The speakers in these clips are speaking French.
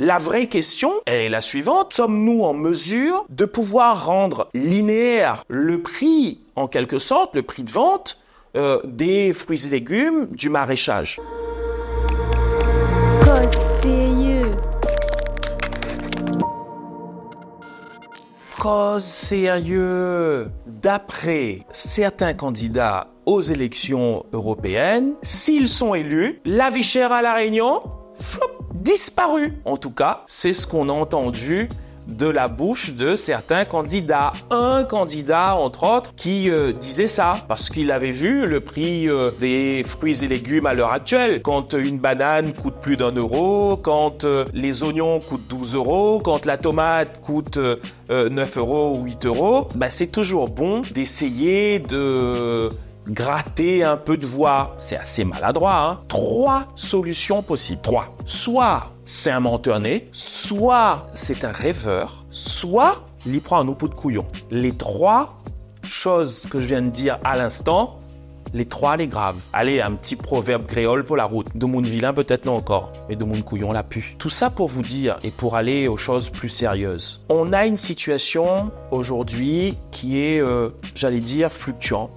La vraie question est la suivante. Sommes-nous en mesure de pouvoir rendre linéaire le prix, en quelque sorte, le prix de vente des fruits et légumes du maraîchage? Cause sérieux. Cause sérieux. D'après certains candidats aux élections européennes, s'ils sont élus, la vie chère à La Réunion, disparu. En tout cas, c'est ce qu'on a entendu de la bouche de certains candidats. Un candidat, entre autres, qui disait ça, parce qu'il avait vu le prix des fruits et légumes à l'heure actuelle. Quand une banane coûte plus d'1 euro, quand les oignons coûtent 12 euros, quand la tomate coûte 9 euros ou 8 euros, c'est toujours bon d'essayer de gratter un peu de voix. C'est assez maladroit, hein. 3 solutions possibles. 3. Soit c'est un menteur né, soit c'est un rêveur, soit il prend un oupeau de couillon. Les 3 choses que je viens de dire à l'instant, les 3 les graves. Allez, un petit proverbe créole pour la route. De mon vilain peut-être non encore, mais de mon couillon la pu. Tout ça pour vous dire, et pour aller aux choses plus sérieuses. On a une situation aujourd'hui qui est, j'allais dire, fluctuante.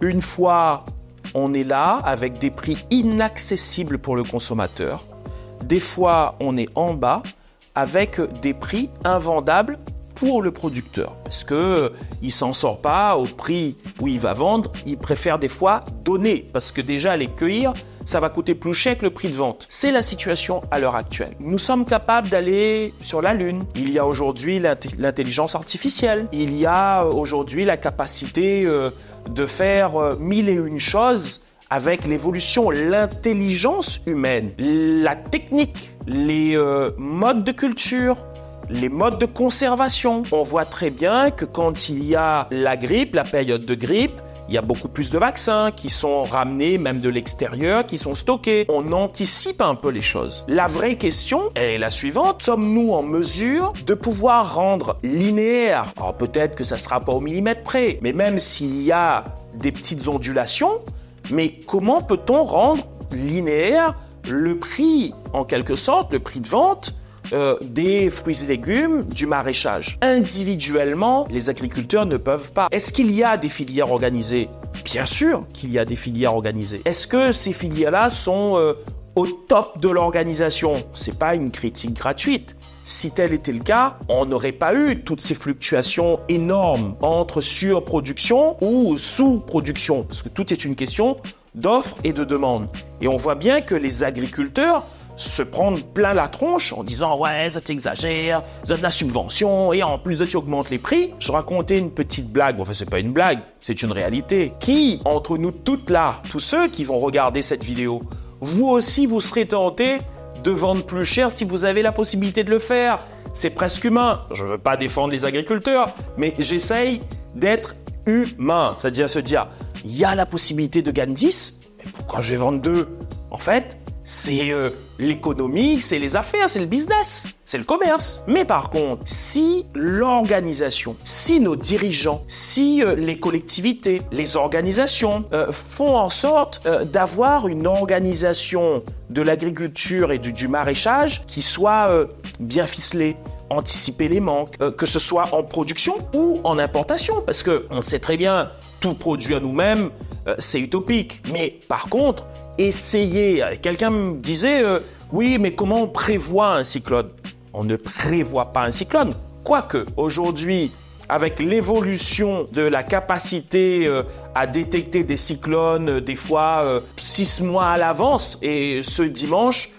Une fois, on est là avec des prix inaccessibles pour le consommateur. Des fois, on est en bas avec des prix invendables pour le producteur. Parce qu'il ne s'en sort pas au prix où il va vendre. Il préfère des fois donner. Parce que déjà, les cueillir, ça va coûter plus cher que le prix de vente. C'est la situation à l'heure actuelle. Nous sommes capables d'aller sur la Lune. Il y a aujourd'hui l'intelligence artificielle. Il y a aujourd'hui la capacité de faire 1001 choses avec l'évolution, l'intelligence humaine, la technique, les modes de culture, les modes de conservation. On voit très bien que quand il y a la grippe, la période de grippe, il y a beaucoup plus de vaccins qui sont ramenés, même de l'extérieur, qui sont stockés. On anticipe un peu les choses. La vraie question est la suivante. Sommes-nous en mesure de pouvoir rendre linéaire? Alors peut-être que ça ne sera pas au millimètre près, mais même s'il y a des petites ondulations, mais comment peut-on rendre linéaire le prix, en quelque sorte, le prix de vente des fruits et légumes du maraîchage? Individuellement, les agriculteurs ne peuvent pas. Est-ce qu'il y a des filières organisées? Bien sûr qu'il y a des filières organisées. Est-ce que ces filières-là sont au top de l'organisation? C'est pas une critique gratuite. Si tel était le cas, on n'aurait pas eu toutes ces fluctuations énormes entre surproduction ou sous-production, parce que tout est une question d'offre et de demande. Et on voit bien que les agriculteurs se prennent plein la tronche en disant « Ouais, ça t'exagère, ça de la subvention, et en plus tu augmentes les prix. » Je racontais une petite blague, enfin c'est pas une blague, c'est une réalité. Qui, entre nous toutes là, tous ceux qui vont regarder cette vidéo, vous aussi vous serez tentés de vendre plus cher si vous avez la possibilité de le faire? C'est presque humain. Je ne veux pas défendre les agriculteurs, mais j'essaye d'être humain. C'est-à-dire se dire, il y a la possibilité de gagner 10, mais pourquoi je vais vendre 2? En fait, c'est l'économie, c'est les affaires, c'est le business, c'est le commerce. Mais par contre, si l'organisation, si nos dirigeants, si les collectivités, les organisations font en sorte d'avoir une organisation de l'agriculture et du maraîchage qui soit bien ficelée, anticiper les manques, que ce soit en production ou en importation, parce qu'on sait très bien, tout produit à nous-mêmes, c'est utopique. Mais par contre, essayer, quelqu'un me disait, oui, mais comment on prévoit un cyclone? On ne prévoit pas un cyclone. Quoique, aujourd'hui, avec l'évolution de la capacité à détecter des cyclones, des fois 6 mois à l'avance, et ce dimanche,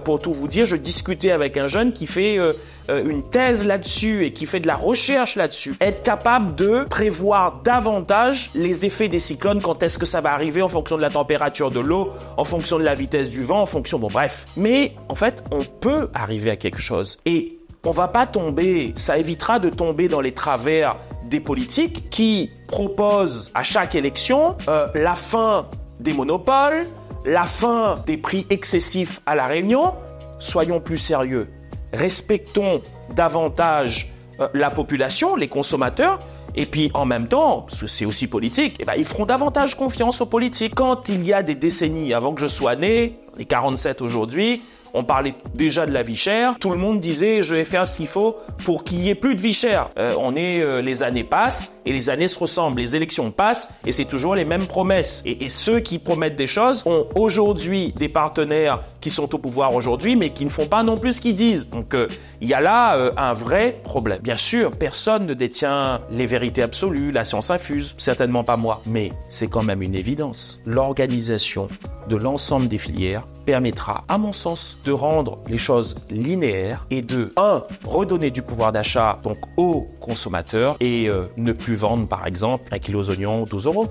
pour tout vous dire, je discutais avec un jeune qui fait une thèse là-dessus et qui fait de la recherche là-dessus. Être capable de prévoir davantage les effets des cyclones, quand est-ce que ça va arriver en fonction de la température de l'eau, en fonction de la vitesse du vent, en fonction... Bon, bref. Mais en fait, on peut arriver à quelque chose. Et on va pas tomber, ça évitera de tomber dans les travers des politiques qui proposent à chaque élection la fin des monopoles, la fin des prix excessifs à La Réunion. Soyons plus sérieux. Respectons davantage la population, les consommateurs, et puis en même temps, parce que c'est aussi politique, ils feront davantage confiance aux politiques. Quand il y a des décennies avant que je sois né, les 47 aujourd'hui, on parlait déjà de la vie chère. Tout le monde disait, je vais faire ce qu'il faut pour qu'il y ait plus de vie chère. Les années passent et les années se ressemblent. Les élections passent et c'est toujours les mêmes promesses. Et ceux qui promettent des choses ont aujourd'hui des partenaires qui sont au pouvoir aujourd'hui, mais qui ne font pas non plus ce qu'ils disent. Donc, il y a là un vrai problème. Bien sûr, personne ne détient les vérités absolues, la science infuse, certainement pas moi. Mais c'est quand même une évidence. L'organisation de l'ensemble des filières permettra, à mon sens, de rendre les choses linéaires et de, redonner du pouvoir d'achat donc aux consommateurs et ne plus vendre, par exemple, un kilo d'oignons 12 €.